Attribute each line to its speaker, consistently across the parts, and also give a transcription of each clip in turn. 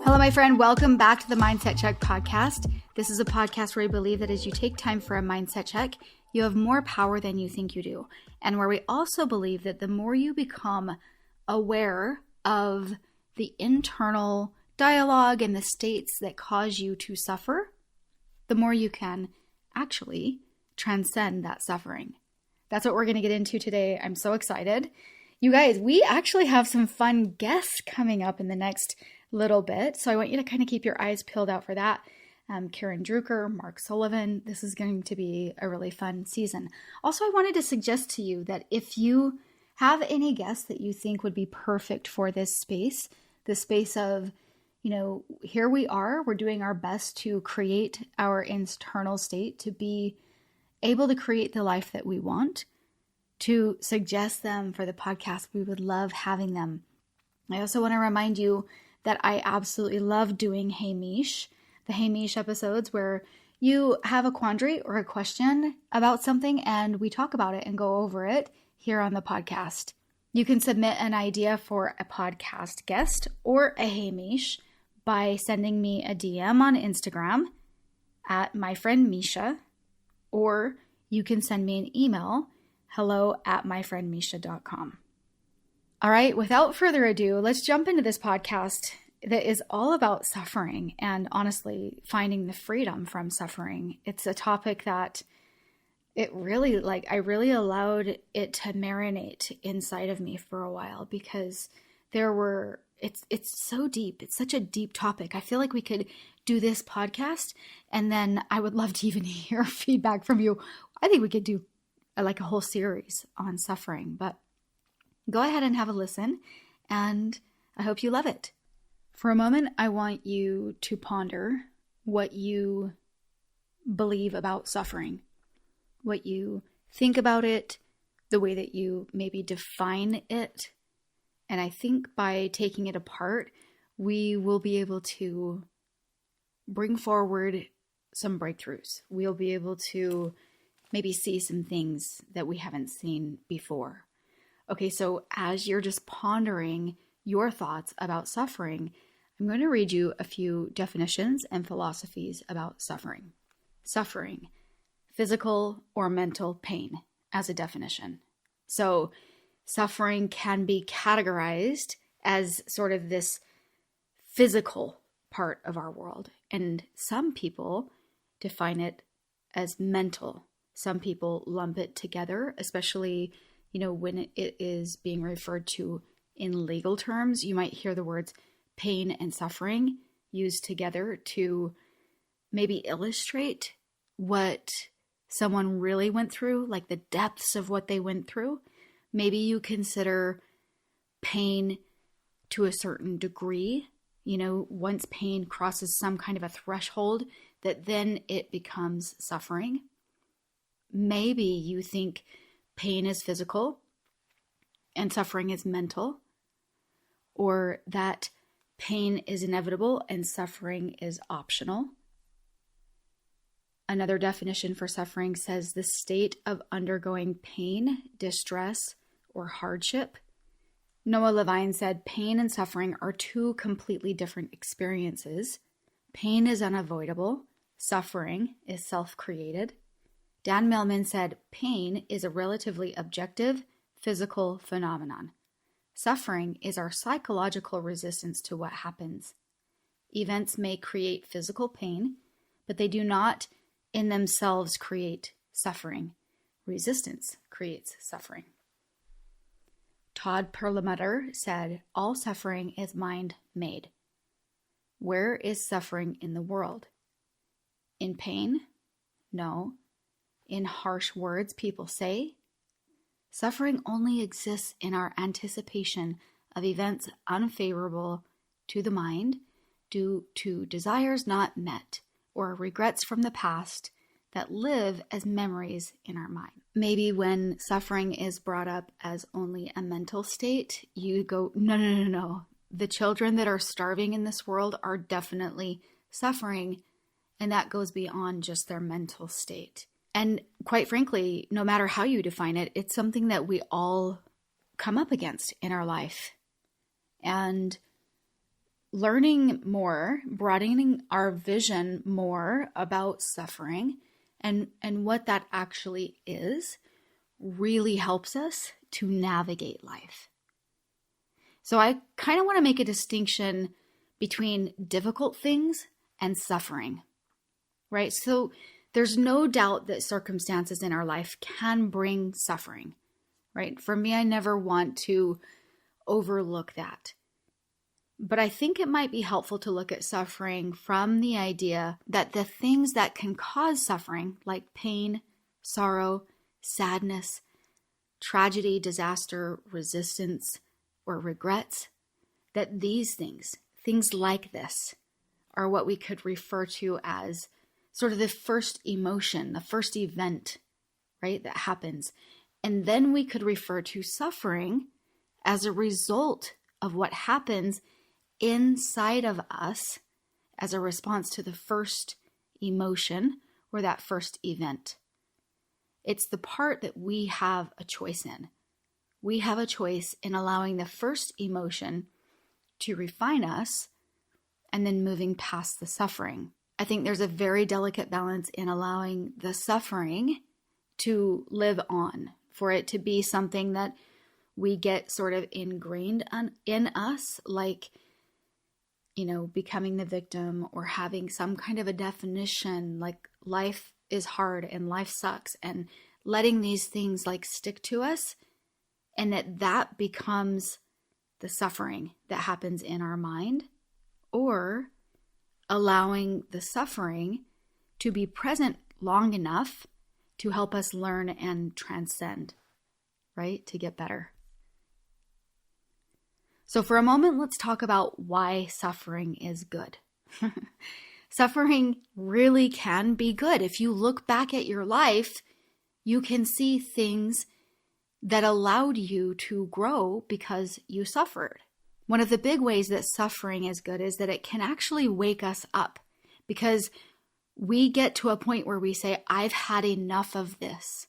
Speaker 1: Hello, my friend. Welcome back to the Mindset Check podcast. This is a podcast where we believe that as you take time for a mindset check, you have more power than you think you do. And where we also believe that the more you become aware of the internal dialogue and the states that cause you to suffer, the more you can actually transcend that suffering. That's what we're going to get into today. I'm so excited. You guys, we actually have some fun guests coming up in the next little bit. So I want you to kind of keep your eyes peeled out for that. Karen Drucker, Mark Sullivan. This is going to be a really fun season. Also, I wanted to suggest to you that if you have any guests that you think would be perfect for this space, the space of, here we are, we're doing our best to create our internal state to be able to create the life that we want, to suggest them for the podcast. We would love having them. I also want to remind you that I absolutely love doing Hey Mesh, the Hey Mesh episodes where you have a quandary or a question about something and we talk about it and go over it here on the podcast. You can submit an idea for a podcast guest or a Hey Mesh by sending me a DM on Instagram at my friend Mesha, or you can send me an email, hello@myfriendmesha.com. All right, without further ado, let's jump into this podcast that is all about suffering and honestly finding the freedom from suffering. It's a topic that I really allowed it to marinate inside of me for a while because it's so deep. It's such a deep topic. I feel like we could do this podcast and then I would love to even hear feedback from you. I think we could do a whole series on suffering, but go ahead and have a listen, and I hope you love it. For a moment, I want you to ponder what you believe about suffering, what you think about it, the way that you maybe define it. And I think by taking it apart, we will be able to bring forward some breakthroughs. We'll be able to maybe see some things that we haven't seen before. Okay, so as you're just pondering your thoughts about suffering, I'm going to read you a few definitions and philosophies about suffering. Suffering, physical or mental pain as a definition. So suffering can be categorized as sort of this physical part of our world. And some people define it as mental. Some people lump it together, especially when it is being referred to in legal terms. You might hear the words pain and suffering used together to maybe illustrate what someone really went through, like the depths of what they went through. Maybe you consider pain to a certain degree. Once pain crosses some kind of a threshold, that then it becomes suffering. Maybe you think pain is physical and suffering is mental, or that pain is inevitable and suffering is optional. Another definition for suffering says the state of undergoing pain, distress, or hardship. Noah Levine said pain and suffering are two completely different experiences. Pain is unavoidable. Suffering is self-created. Dan Millman said pain is a relatively objective physical phenomenon. Suffering is our psychological resistance to what happens. Events may create physical pain, but they do not in themselves create suffering. Resistance creates suffering. Todd Perlmutter said, all suffering is mind-made. Where is suffering in the world? In pain? No. In harsh words people say? Suffering only exists in our anticipation of events unfavorable to the mind due to desires not met or regrets from the past that live as memories in our mind. Maybe when suffering is brought up as only a mental state, you go, no. The children that are starving in this world are definitely suffering, and that goes beyond just their mental state. And quite frankly, no matter how you define it, it's something that we all come up against in our life. And learning more, broadening our vision more about suffering and what that actually is really helps us to navigate life. So I kind of want to make a distinction between difficult things and suffering, right? So there's no doubt that circumstances in our life can bring suffering, right? For me, I never want to overlook that. But I think it might be helpful to look at suffering from the idea that the things that can cause suffering, like pain, sorrow, sadness, tragedy, disaster, resistance, or regrets, that these things like this, are what we could refer to as sort of the first emotion, the first event, right, that happens. And then we could refer to suffering as a result of what happens inside of us as a response to the first emotion or that first event. It's the part that we have a choice in. We have a choice in allowing the first emotion to refine us and then moving past the suffering. I think there's a very delicate balance in allowing the suffering to live on, for it to be something that we get sort of ingrained in us, like, becoming the victim or having some kind of a definition, like life is hard and life sucks, and letting these things like stick to us, and that becomes the suffering that happens in our mind, or allowing the suffering to be present long enough to help us learn and transcend, right? To get better. So for a moment, let's talk about why suffering is good. Suffering really can be good. If you look back at your life, you can see things that allowed you to grow because you suffered. One of the big ways that suffering is good is that it can actually wake us up, because we get to a point where we say, I've had enough of this.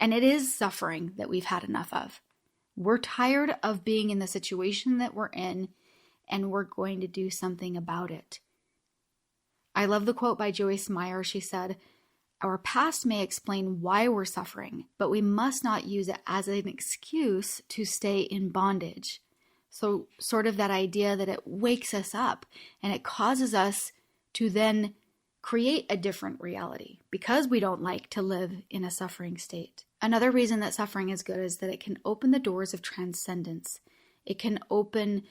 Speaker 1: And it is suffering that we've had enough of. We're tired of being in the situation that we're in, and we're going to do something about it. I love the quote by Joyce Meyer. She said, "Our past may explain why we're suffering, but we must not use it as an excuse to stay in bondage." So sort of that idea that it wakes us up and it causes us to then create a different reality because we don't like to live in a suffering state. Another reason that suffering is good is that it can open the doors of transcendence. It can open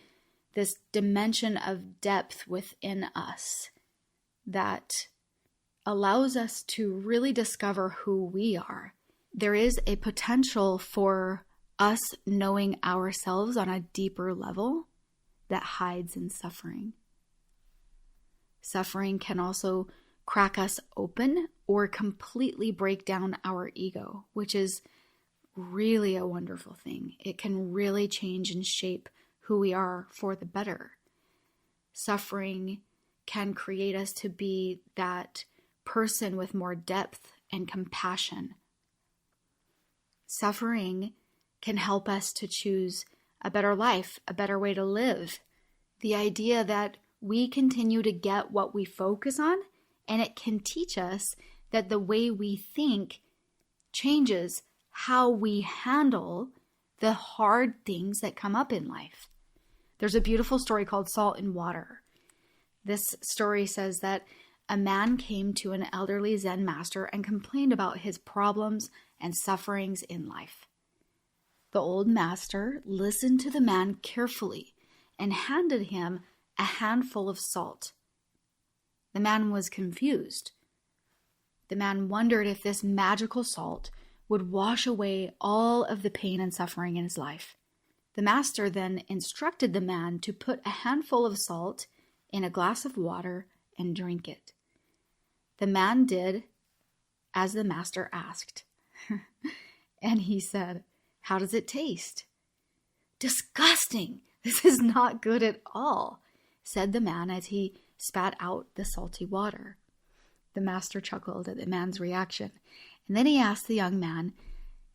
Speaker 1: this dimension of depth within us that allows us to really discover who we are. There is a potential for us knowing ourselves on a deeper level that hides in suffering. Suffering can also crack us open or completely break down our ego, which is really a wonderful thing. It can really change and shape who we are for the better. Suffering can create us to be that person with more depth and compassion. Suffering can help us to choose a better life, a better way to live. The idea that we continue to get what we focus on, and it can teach us that the way we think changes how we handle the hard things that come up in life. There's a beautiful story called Salt and Water. This story says that a man came to an elderly Zen master and complained about his problems and sufferings in life. The old master listened to the man carefully and handed him a handful of salt. The man was confused. The man wondered if this magical salt would wash away all of the pain and suffering in his life. The master then instructed the man to put a handful of salt in a glass of water and drink it. The man did as the master asked. And he said, "How does it taste?" "Disgusting! This is not good at all," said the man as he spat out the salty water. The master chuckled at the man's reaction, and then he asked the young man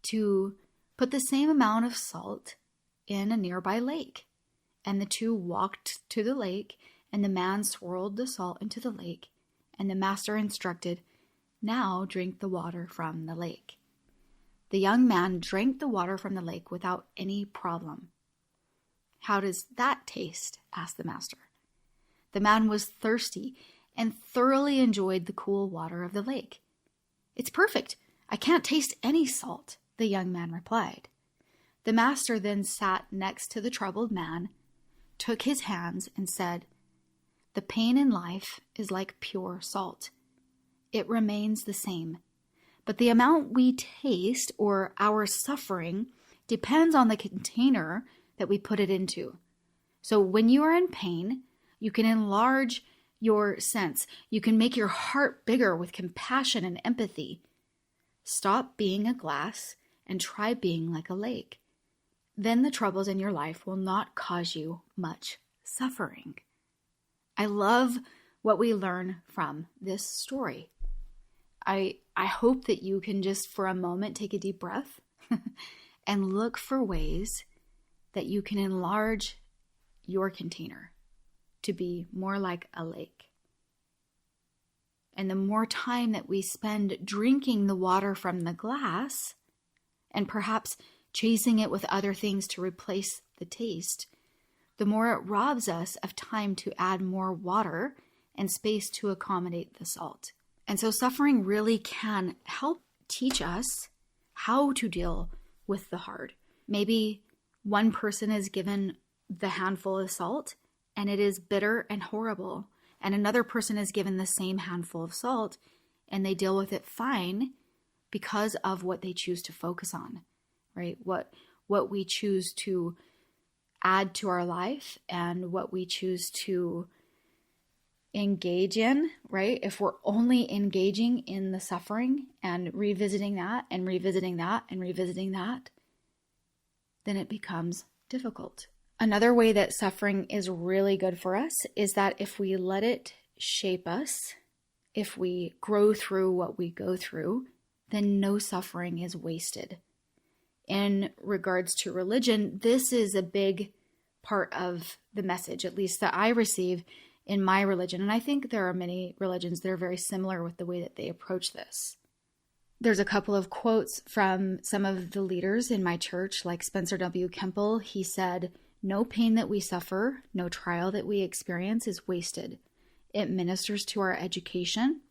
Speaker 1: to put the same amount of salt in a nearby lake. And the two walked to the lake, and the man swirled the salt into the lake, and the master instructed, "Now drink the water from the lake." The young man drank the water from the lake without any problem. "How does that taste?" asked the master. The man was thirsty and thoroughly enjoyed the cool water of the lake. "It's perfect. I can't taste any salt," the young man replied. The master then sat next to the troubled man, took his hands, and said, "The pain in life is like pure salt. It remains the same. But the amount we taste, or our suffering, depends on the container that we put it into. So when you are in pain, you can enlarge your sense. You can make your heart bigger with compassion and empathy. Stop being a glass and try being like a lake. Then the troubles in your life will not cause you much suffering." I love what we learn from this story. I hope that you can just for a moment take a deep breath and look for ways that you can enlarge your container to be more like a lake. And the more time that we spend drinking the water from the glass and perhaps chasing it with other things to replace the taste, the more it robs us of time to add more water and space to accommodate the salt. And so suffering really can help teach us how to deal with the hard. Maybe one person is given the handful of salt and it is bitter and horrible, and another person is given the same handful of salt and they deal with it fine because of what they choose to focus on, right? What we choose to add to our life and what we choose to engage in, right? If we're only engaging in the suffering and revisiting that and revisiting that and revisiting that, then it becomes difficult. Another way that suffering is really good for us is that if we let it shape us, if we grow through what we go through, then no suffering is wasted. In regards to religion, this is a big part of the message, at least that I receive in my religion. And I think there are many religions that are very similar with the way that they approach this. There's a couple of quotes from some of the leaders in my church, like Spencer W. Kemple. He said, "No pain that we suffer, no trial that we experience is wasted. It ministers to our education,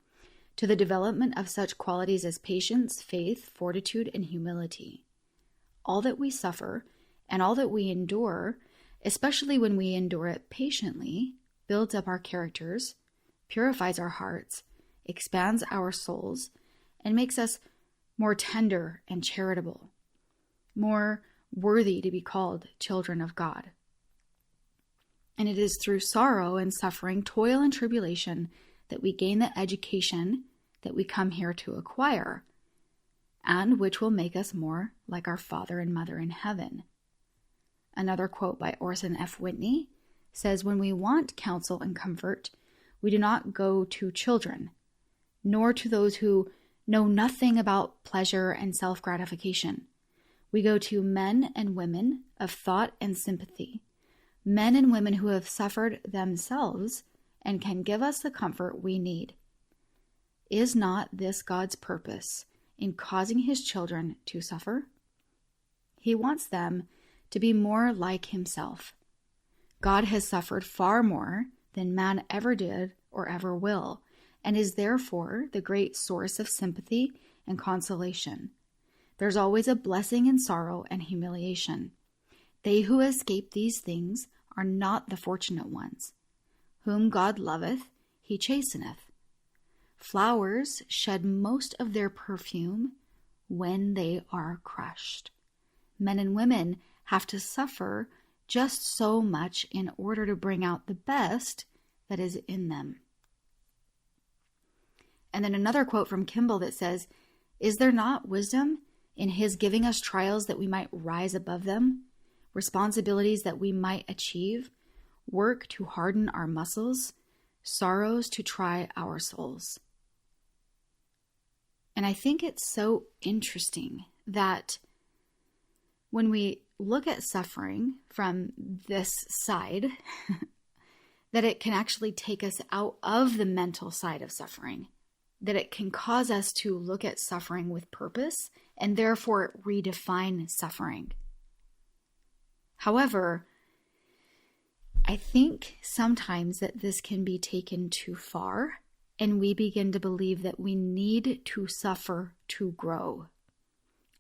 Speaker 1: to the development of such qualities as patience, faith, fortitude, and humility. All that we suffer and all that we endure, especially when we endure it patiently, builds up our characters, purifies our hearts, expands our souls, and makes us more tender and charitable, more worthy to be called children of God. And it is through sorrow and suffering, toil and tribulation that we gain the education that we come here to acquire, and which will make us more like our Father and Mother in heaven." Another quote by Orson F. Whitney says, "When we want counsel and comfort, we do not go to children, nor to those who know nothing about pleasure and self-gratification. We go to men and women of thought and sympathy, men and women who have suffered themselves and can give us the comfort we need. Is not this God's purpose in causing his children to suffer? He wants them to be more like himself. God has suffered far more than man ever did or ever will, and is therefore the great source of sympathy and consolation. There's always a blessing in sorrow and humiliation. They who escape these things are not the fortunate ones. Whom God loveth, he chasteneth. Flowers shed most of their perfume when they are crushed. Men and women have to suffer just so much in order to bring out the best that is in them." And then another quote from Kimball that says, "Is there not wisdom in his giving us trials that we might rise above them, responsibilities that we might achieve, work to harden our muscles, sorrows to try our souls? And I think it's so interesting that when we look at suffering from this side, that it can actually take us out of the mental side of suffering, that it can cause us to look at suffering with purpose and therefore redefine suffering. However, I think sometimes that this can be taken too far, and we begin to believe that we need to suffer to grow.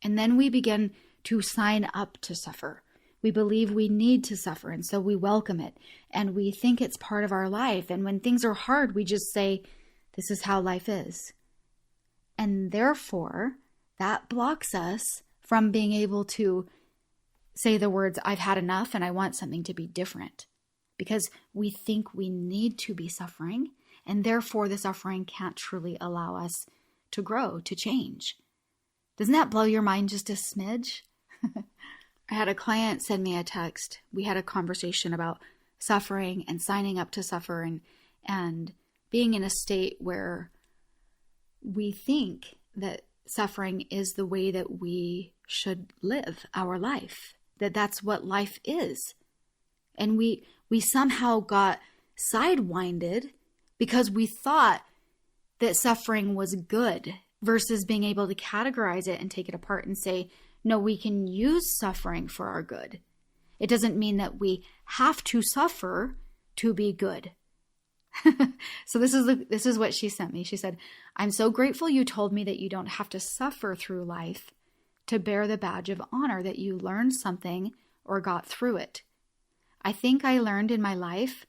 Speaker 1: And then we begin to sign up to suffer. We believe we need to suffer, and so we welcome it, and we think it's part of our life. And when things are hard, we just say, this is how life is. And therefore, that blocks us from being able to say the words, I've had enough and I want something to be different. Because we think we need to be suffering, and therefore the suffering can't truly allow us to grow, to change. Doesn't that blow your mind just a smidge? I had a client send me a text. We had a conversation about suffering and signing up to suffer and being in a state where we think that suffering is the way that we should live our life, that that's what life is. And we somehow got sidewinded because we thought that suffering was good versus being able to categorize it and take it apart and say, no, we can use suffering for our good. It doesn't mean that we have to suffer to be good. So this is what she sent me. She said, I'm so grateful you told me that you don't have to suffer through life to bear the badge of honor that you learned something or got through it. I think I learned in my life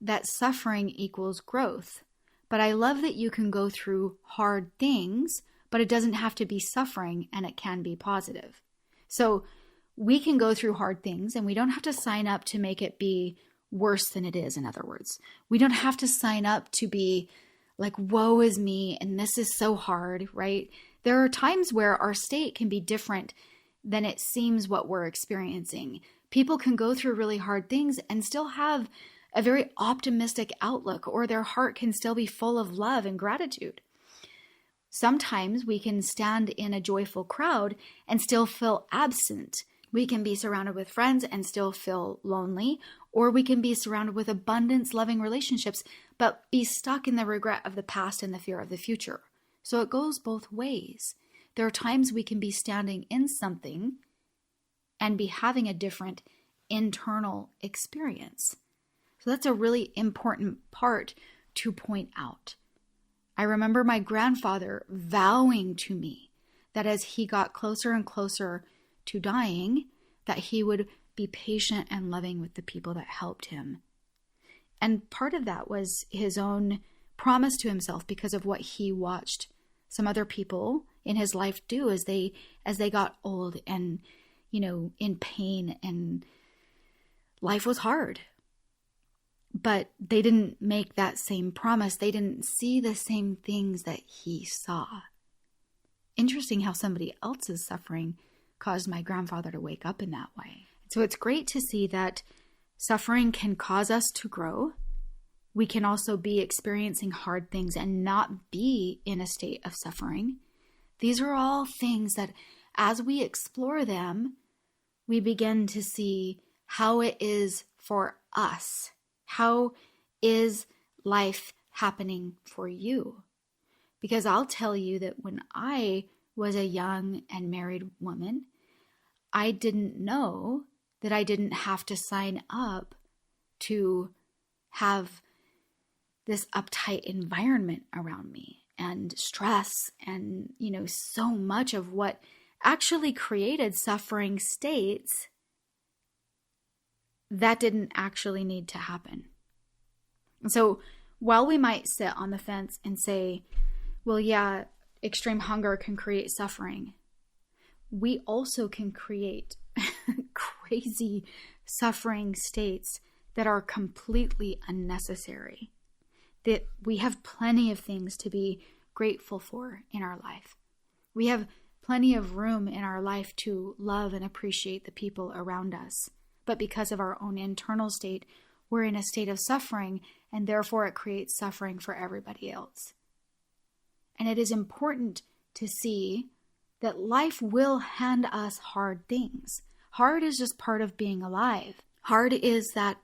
Speaker 1: that suffering equals growth, but I love that you can go through hard things, but it doesn't have to be suffering and it can be positive. So we can go through hard things and we don't have to sign up to make it be worse than it is. In other words, we don't have to sign up to be like, woe is me and this is so hard, right? There are times where our state can be different than it seems what we're experiencing. People can go through really hard things and still have a very optimistic outlook, or their heart can still be full of love and gratitude. Sometimes we can stand in a joyful crowd and still feel absent. We can be surrounded with friends and still feel lonely, or we can be surrounded with abundance, loving relationships, but be stuck in the regret of the past and the fear of the future. So it goes both ways. There are times we can be standing in something and be having a different internal experience. So that's a really important part to point out. I remember my grandfather vowing to me that as he got closer and closer to dying, that he would be patient and loving with the people that helped him. And part of that was his own promise to himself because of what he watched some other people in his life do as they got old and, in pain, and life was hard. But they didn't make that same promise. They didn't see the same things that he saw. Interesting how somebody else's suffering caused my grandfather to wake up in that way. So it's great to see that suffering can cause us to grow. We can also be experiencing hard things and not be in a state of suffering. These are all things that as we explore them, we begin to see how it is for us. How is life happening for you? Because I'll tell you that when I was a young and married woman, I didn't know that I didn't have to sign up to have this uptight environment around me and stress and, so much of what actually created suffering states that didn't actually need to happen. And so while we might sit on the fence and say, well, yeah, extreme hunger can create suffering, we also can create crazy suffering states that are completely unnecessary. That we have plenty of things to be grateful for in our life. We have plenty of room in our life to love and appreciate the people around us. But because of our own internal state, we're in a state of suffering, and therefore it creates suffering for everybody else. And it is important to see that life will hand us hard things. Hard is just part of being alive. Hard is that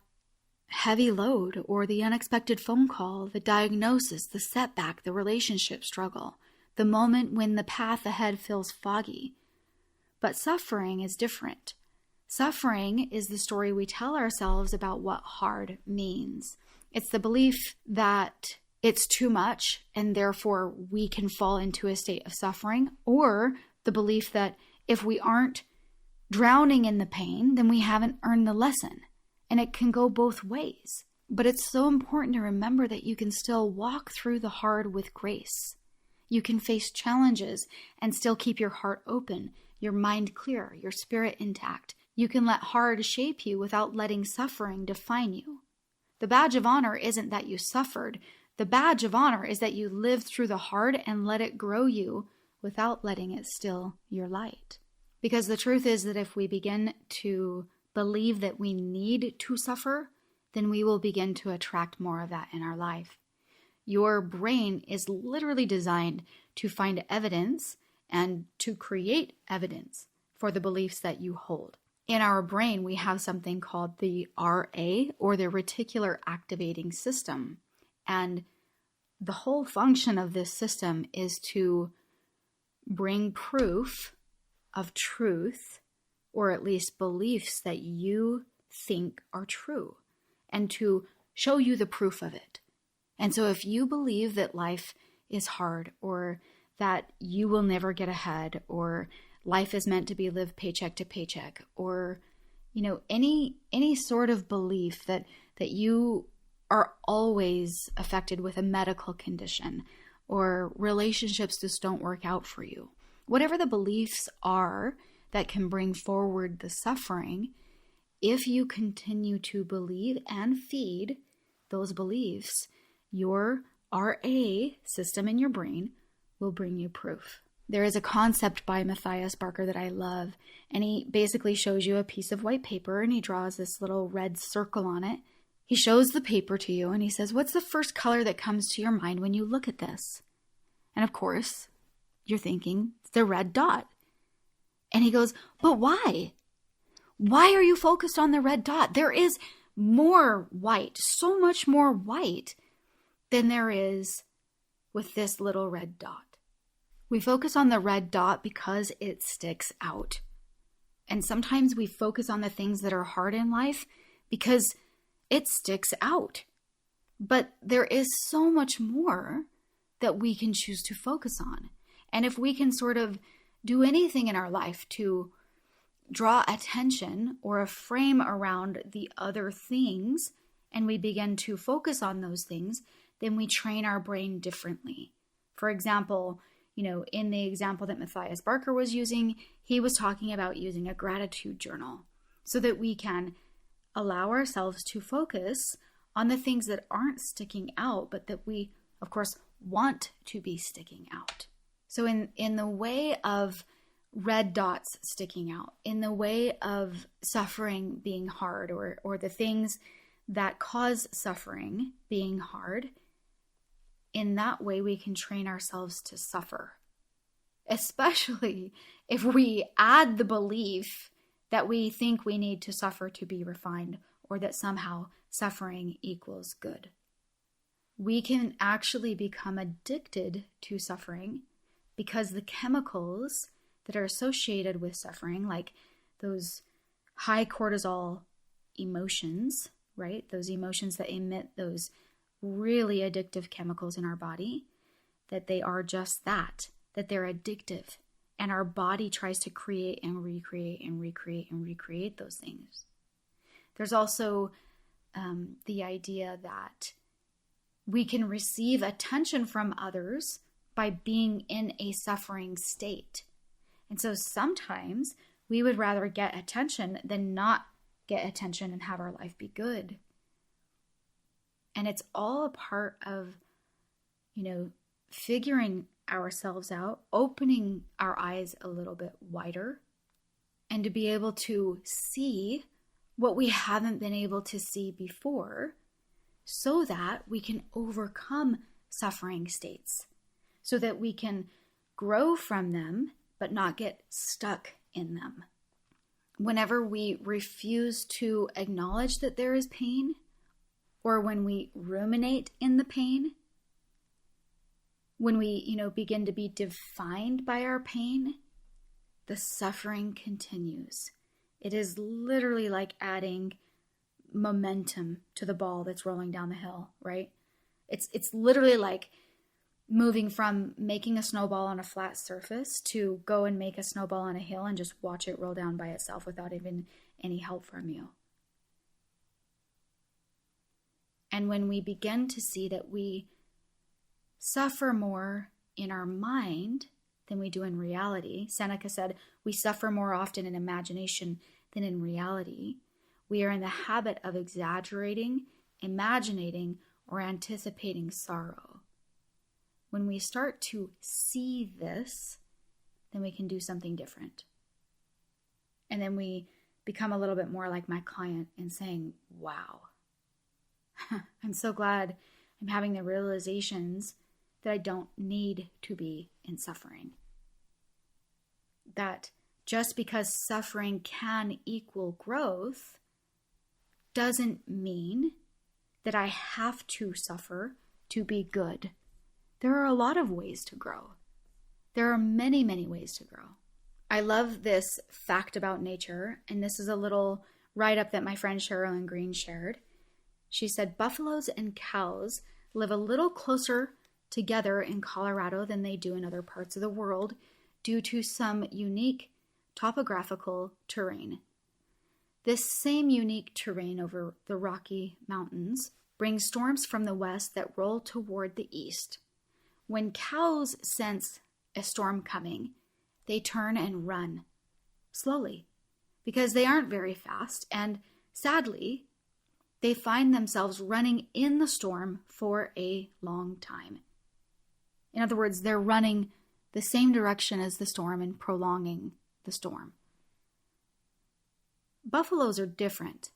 Speaker 1: heavy load or the unexpected phone call, the diagnosis, the setback, the relationship struggle, the moment when the path ahead feels foggy. But suffering is different. Suffering is the story we tell ourselves about what hard means. It's the belief that it's too much and therefore we can fall into a state of suffering, or the belief that if we aren't drowning in the pain, then we haven't earned the lesson. And it can go both ways. But it's so important to remember that you can still walk through the hard with grace. You can face challenges and still keep your heart open, your mind clear, your spirit intact. You can let hard shape you without letting suffering define you. The badge of honor isn't that you suffered. The badge of honor is that you lived through the hard and let it grow you without letting it steal your light. Because the truth is that if we begin to believe that we need to suffer, then we will begin to attract more of that in our life. Your brain is literally designed to find evidence and to create evidence for the beliefs that you hold. In our brain, we have something called the RA, or the reticular activating system. And the whole function of this system is to bring proof of truth, or at least beliefs that you think are true, and to show you the proof of it. And so if you believe that life is hard, or that you will never get ahead, or life is meant to be lived paycheck to paycheck, or any sort of belief that you are always affected with a medical condition, or relationships just don't work out for you, whatever the beliefs are that can bring forward the suffering, if you continue to believe and feed those beliefs, your RA system in your brain will bring you proof. There is a concept by Matthias Barker that I love, and he basically shows you a piece of white paper and he draws this little red circle on it. He shows the paper to you and he says, "What's the first color that comes to your mind when you look at this?" And of course, you're thinking, the red dot. And he goes, "But why? Why are you focused on the red dot? There is more white, so much more white than there is with this little red dot." We focus on the red dot because it sticks out. And sometimes we focus on the things that are hard in life because it sticks out. But there is so much more that we can choose to focus on. And if we can sort of do anything in our life to draw attention or a frame around the other things, and we begin to focus on those things, then we train our brain differently. For example, in the example that Matthias Barker was using, he was talking about using a gratitude journal so that we can allow ourselves to focus on the things that aren't sticking out, but that we, of course, want to be sticking out. So in the way of red dots sticking out, in the way of suffering being hard, or the things that cause suffering being hard, in that way we can train ourselves to suffer. Especially if we add the belief that we think we need to suffer to be refined, or that somehow suffering equals good. We can actually become addicted to suffering because the chemicals that are associated with suffering, like those high cortisol emotions, right? Those emotions that emit those really addictive chemicals in our body, that they are just that they're addictive. And our body tries to create and recreate and recreate and recreate those things. There's also the idea that we can receive attention from others by being in a suffering state. And so sometimes we would rather get attention than not get attention and have our life be good. And it's all a part of, figuring ourselves out, opening our eyes a little bit wider, and to be able to see what we haven't been able to see before, so that we can overcome suffering states, so that we can grow from them, but not get stuck in them. Whenever we refuse to acknowledge that there is pain, or when we ruminate in the pain, when we, begin to be defined by our pain, the suffering continues. It is literally like adding momentum to the ball that's rolling down the hill, right? It's literally like moving from making a snowball on a flat surface to go and make a snowball on a hill and just watch it roll down by itself without even any help from you. And when we begin to see that we suffer more in our mind than we do in reality, Seneca said, we suffer more often in imagination than in reality. We are in the habit of exaggerating, imagining, or anticipating sorrow. When we start to see this, then we can do something different. And then we become a little bit more like my client in saying, wow, I'm so glad I'm having the realizations that I don't need to be in suffering. That just because suffering can equal growth doesn't mean that I have to suffer to be good. There are a lot of ways to grow. There are many, many ways to grow. I love this fact about nature, and this is a little write-up that my friend Sherilyn Green shared. She said, buffaloes and cows live a little closer together in Colorado than they do in other parts of the world due to some unique topographical terrain. This same unique terrain over the Rocky Mountains brings storms from the west that roll toward the east. When cows sense a storm coming, they turn and run slowly because they aren't very fast, and sadly, they find themselves running in the storm for a long time. In other words, they're running the same direction as the storm and prolonging the storm. Buffaloes are different.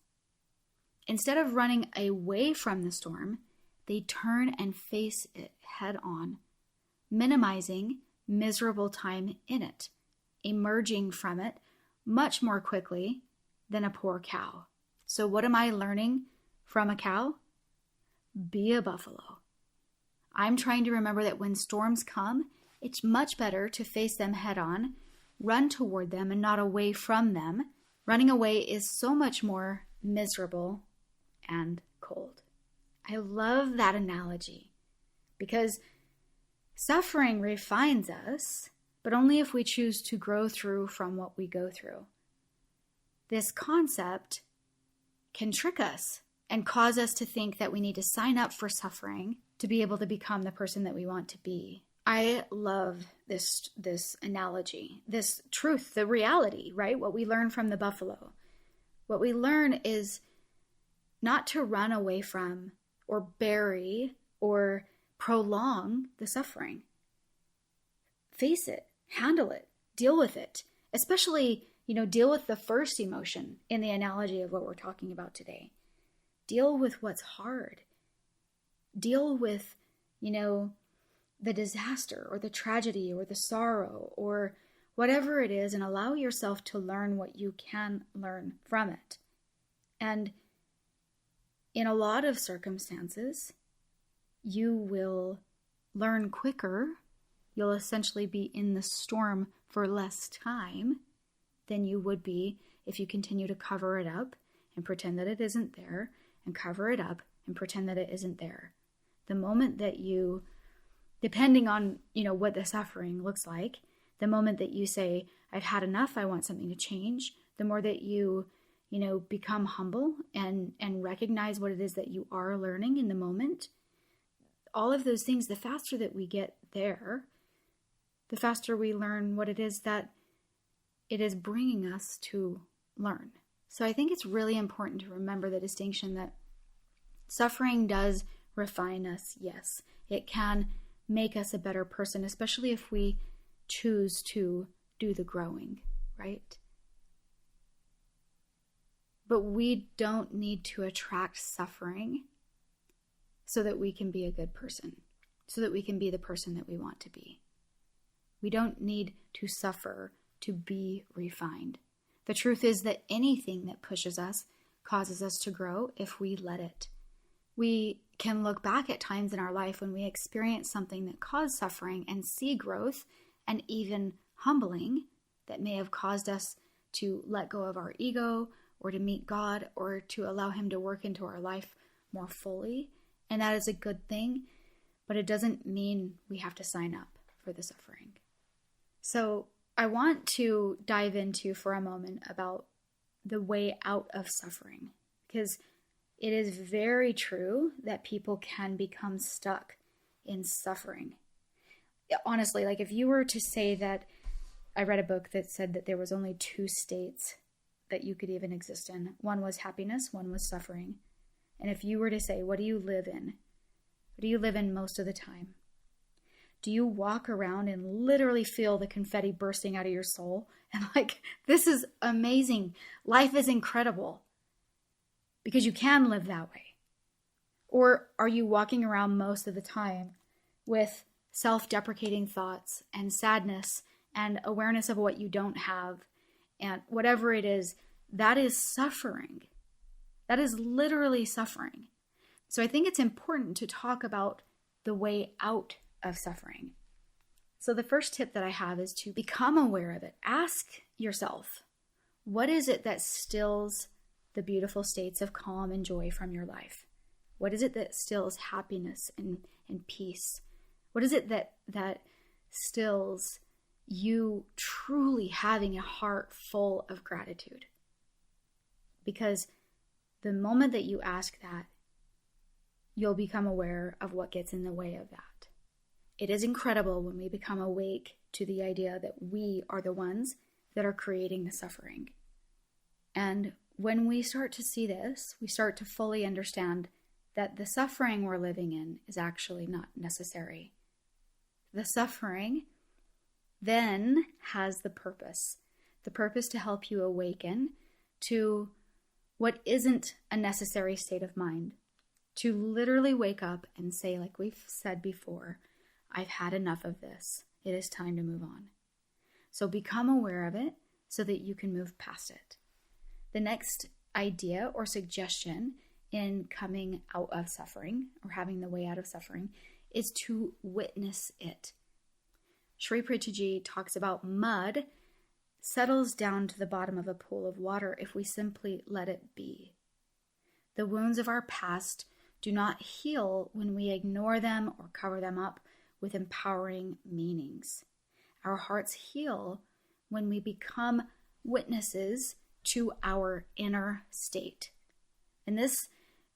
Speaker 1: Instead of running away from the storm, they turn and face it head on, minimizing miserable time in it, emerging from it much more quickly than a poor cow. So what am I learning from a cow? Be a buffalo. I'm trying to remember that when storms come, it's much better to face them head on, run toward them and not away from them. Running away is so much more miserable and cold. I love that analogy because suffering refines us, but only if we choose to grow through from what we go through. This concept can trick us and cause us to think that we need to sign up for suffering to be able to become the person that we want to be. I love this analogy, this truth, the reality, right? What we learn from the buffalo. What we learn is not to run away from or bury or prolong the suffering. Face it, handle it, deal with it, especially, deal with the first emotion in the analogy of what we're talking about today. Deal with what's hard. Deal with, the disaster or the tragedy or the sorrow or whatever it is, and allow yourself to learn what you can learn from it. And in a lot of circumstances, you will learn quicker. You'll essentially be in the storm for less time than you would be if you continue to cover it up and pretend that it isn't there, and cover it up and pretend that it isn't there. The moment that you, depending on, what the suffering looks like, the moment that you say, I've had enough, I want something to change, the more that you, become humble and recognize what it is that you are learning in the moment, all of those things, the faster that we get there, the faster we learn what it is that it is bringing us to learn. So I think it's really important to remember the distinction that suffering does refine us, yes. It can make us a better person, especially if we choose to do the growing, right? But we don't need to attract suffering so that we can be a good person. so that we can be the person that we want to be. We don't need to suffer to be refined. The truth is that anything that pushes us causes us to grow if we let it. We can look back at times in our life when we experience something that caused suffering and see growth and even humbling that may have caused us to let go of our ego or to meet God or to allow Him to work into our life more fully. And that is a good thing, but it doesn't mean we have to sign up for the suffering. So I want to dive into for a moment about the way out of suffering, because it is very true that people can become stuck in suffering. Honestly, like if you were to say that, I read a book that said that there was only 2 states that you could even exist in. One was happiness, one was suffering. And if you were to say, what do you live in? What do you live in most of the time? Do you walk around and literally feel the confetti bursting out of your soul? And like, this is amazing. Life is incredible. Because you can live that way. Or are you walking around most of the time with self-deprecating thoughts and sadness and awareness of what you don't have and whatever it is, that is suffering. That is literally suffering. So I think it's important to talk about the way out of suffering. So the first tip that I have is to become aware of it. Ask yourself, what is it that stills the beautiful states of calm and joy from your life? What is it that stills happiness and peace? What is it that stills you truly having a heart full of gratitude? Because the moment that you ask that, you'll become aware of what gets in the way of that. It is incredible when we become awake to the idea that we are the ones that are creating the suffering. And when we start to see this, we start to fully understand that the suffering we're living in is actually not necessary. The suffering then has the purpose to help you awaken to what isn't a necessary state of mind, to literally wake up and say, like we've said before, I've had enough of this. It is time to move on. So become aware of it so that you can move past it. The next idea or suggestion in coming out of suffering or having the way out of suffering is to witness it. Sri Prithiji talks about mud settles down to the bottom of a pool of water if we simply let it be. The wounds of our past do not heal when we ignore them or cover them up with empowering meanings. Our hearts heal when we become witnesses to our inner state. And this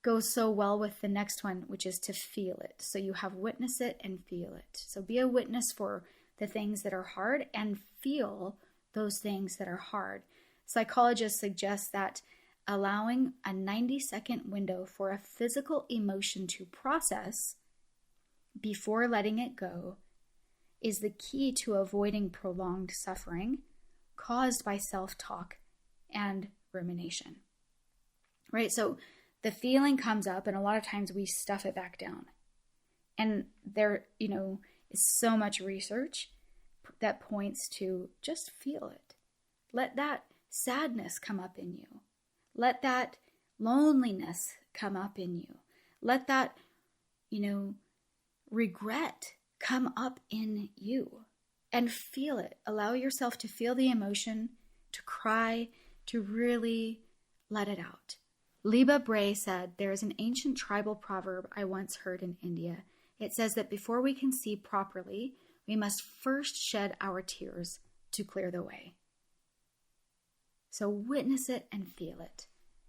Speaker 1: goes so well with the next one, which is to feel it. So you have witness it and feel it. So be a witness for the things that are hard and feel those things that are hard. Psychologists suggest that allowing a 90-second window for a physical emotion to process before letting it go is the key to avoiding prolonged suffering caused by self-talk and rumination. Right? So the feeling comes up and a lot of times we stuff it back down. And there, is so much research that points to just feel it. Let that sadness come up in you. Let that loneliness come up in you. Let that, regret come up in you and feel it. Allow yourself to feel the emotion, to cry, to really let it out. Liba Bray said, there is an ancient tribal proverb I once heard in India. It says that before we can see properly, we must first shed our tears to clear the way. So witness it and feel it.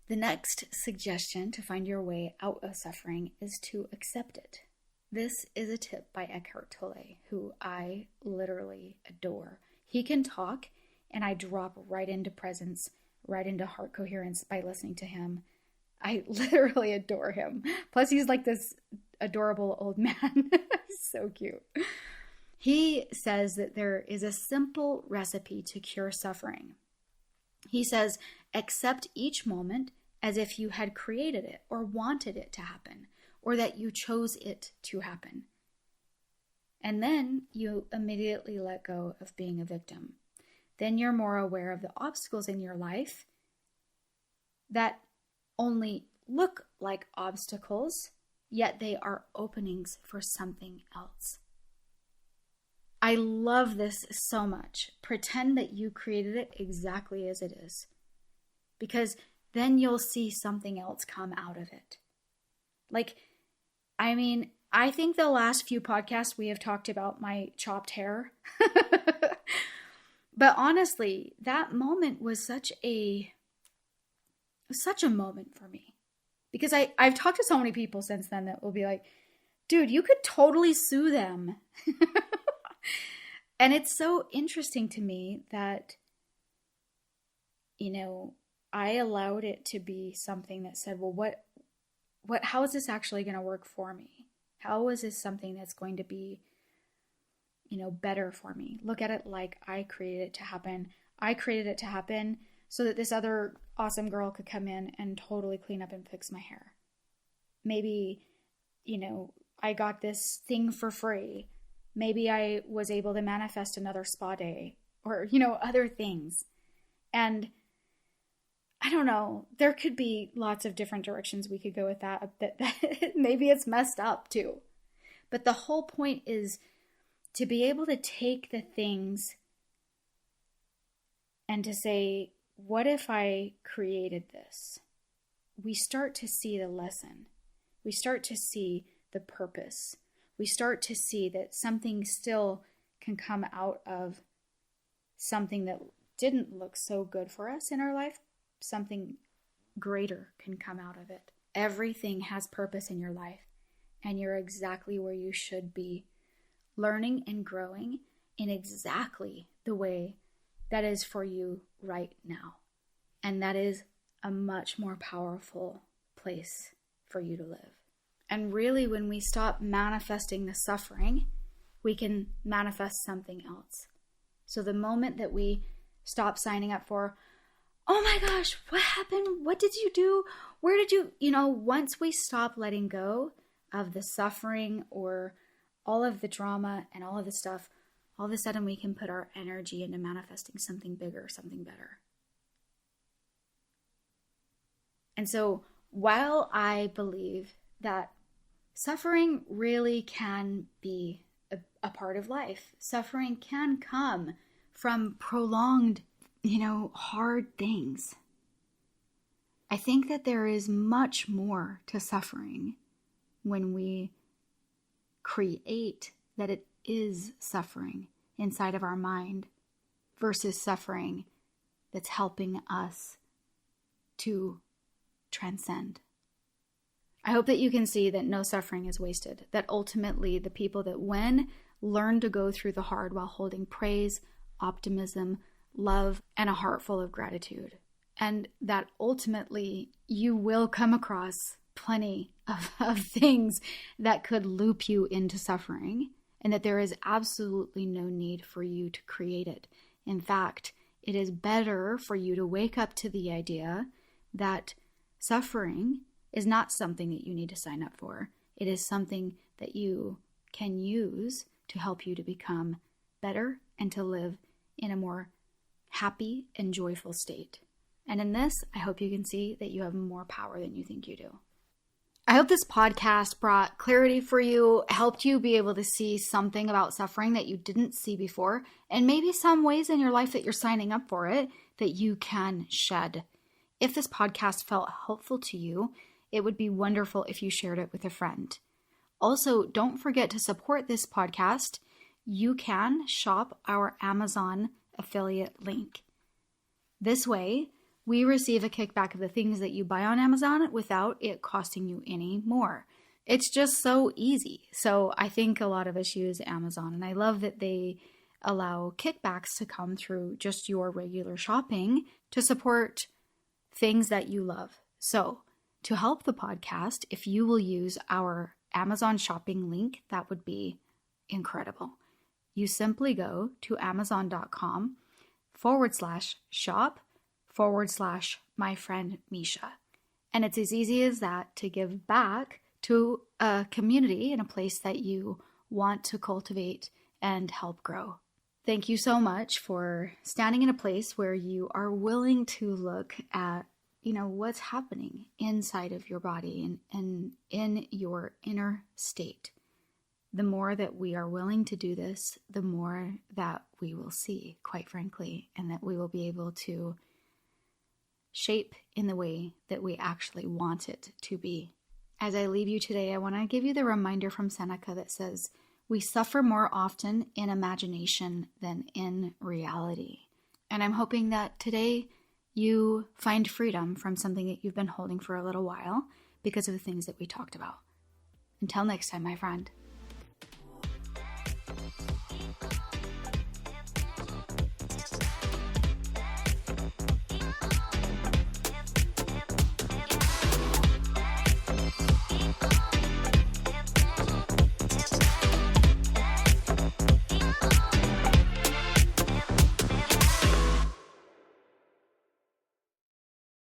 Speaker 1: The next suggestion to find your way out of suffering is to accept it. This is a tip by Eckhart Tolle, who I literally adore. He can talk, and I drop right into presence, right into heart coherence by listening to him. I literally adore him. Plus, he's like this adorable old man. He's so cute. He says that there is a simple recipe to cure suffering. He says, accept each moment as if you had created it or wanted it to happen, or that you chose it to happen. And then you immediately let go of being a victim. Then you're more aware of the obstacles in your life that only look like obstacles, yet they are openings for something else. I love this so much. Pretend that you created it exactly as it is, because then you'll see something else come out of it. I think the last few podcasts we have talked about my chopped hair. But honestly, that moment was such a moment for me. Because I've talked to so many people since then that will be like, dude, you could totally sue them. And it's so interesting to me that, I allowed it to be something that said, well, how is this actually going to work for me? How is this something that's going to be, better for me? Look at it like I created it to happen. I created it to happen so that this other awesome girl could come in and totally clean up and fix my hair. Maybe, I got this thing for free. Maybe I was able to manifest another spa day or, other things. And I don't know, there could be lots of different directions we could go with that maybe it's messed up too. But the whole point is to be able to take the things and to say, what if I created this? We start to see the lesson. We start to see the purpose. We start to see that something still can come out of something that didn't look so good for us in our life. Something greater can come out of it. Everything has purpose in your life, and you're exactly where you should be, learning and growing in exactly the way that is for you right now. And that is a much more powerful place for you to live. And really, when we stop manifesting the suffering, we can manifest something else. So the moment that we stop signing up for, oh my gosh, what happened? What did you do? Where did you, once we stop letting go of the suffering or all of the drama and all of the stuff, all of a sudden we can put our energy into manifesting something bigger, something better. And so while I believe that suffering really can be a part of life, suffering can come from prolonged, hard things. I think that there is much more to suffering when we create that it is suffering inside of our mind versus suffering that's helping us to transcend. I hope that you can see that no suffering is wasted, that ultimately the people that learn to go through the hard while holding praise, optimism, love, and a heart full of gratitude. And that ultimately you will come across plenty of things that could loop you into suffering, and that there is absolutely no need for you to create it. In fact, it is better for you to wake up to the idea that suffering is not something that you need to sign up for. It is something that you can use to help you to become better and to live in a more happy and joyful state. And in this, I hope you can see that you have more power than you think you do. I hope this podcast brought clarity for you, helped you be able to see something about suffering that you didn't see before, and maybe some ways in your life that you're signing up for it that you can shed. If this podcast felt helpful to you, it would be wonderful if you shared it with a friend. Also, don't forget to support this podcast. You can shop our Amazon affiliate link. This way, we receive a kickback of the things that you buy on Amazon without it costing you any more. It's just so easy. So I think a lot of us use Amazon, and I love that they allow kickbacks to come through just your regular shopping to support things that you love. So to help the podcast, if you will use our Amazon shopping link, that would be incredible. You simply go to amazon.com/shop/my friend Mesha. And it's as easy as that to give back to a community and a place that you want to cultivate and help grow. Thank you so much for standing in a place where you are willing to look at, what's happening inside of your body and in your inner state. The more that we are willing to do this, the more that we will see, quite frankly, and that we will be able to shape in the way that we actually want it to be. As I leave you today, I want to give you the reminder from Seneca that says, we suffer more often in imagination than in reality. And I'm hoping that today you find freedom from something that you've been holding for a little while because of the things that we talked about. Until next time, my friend.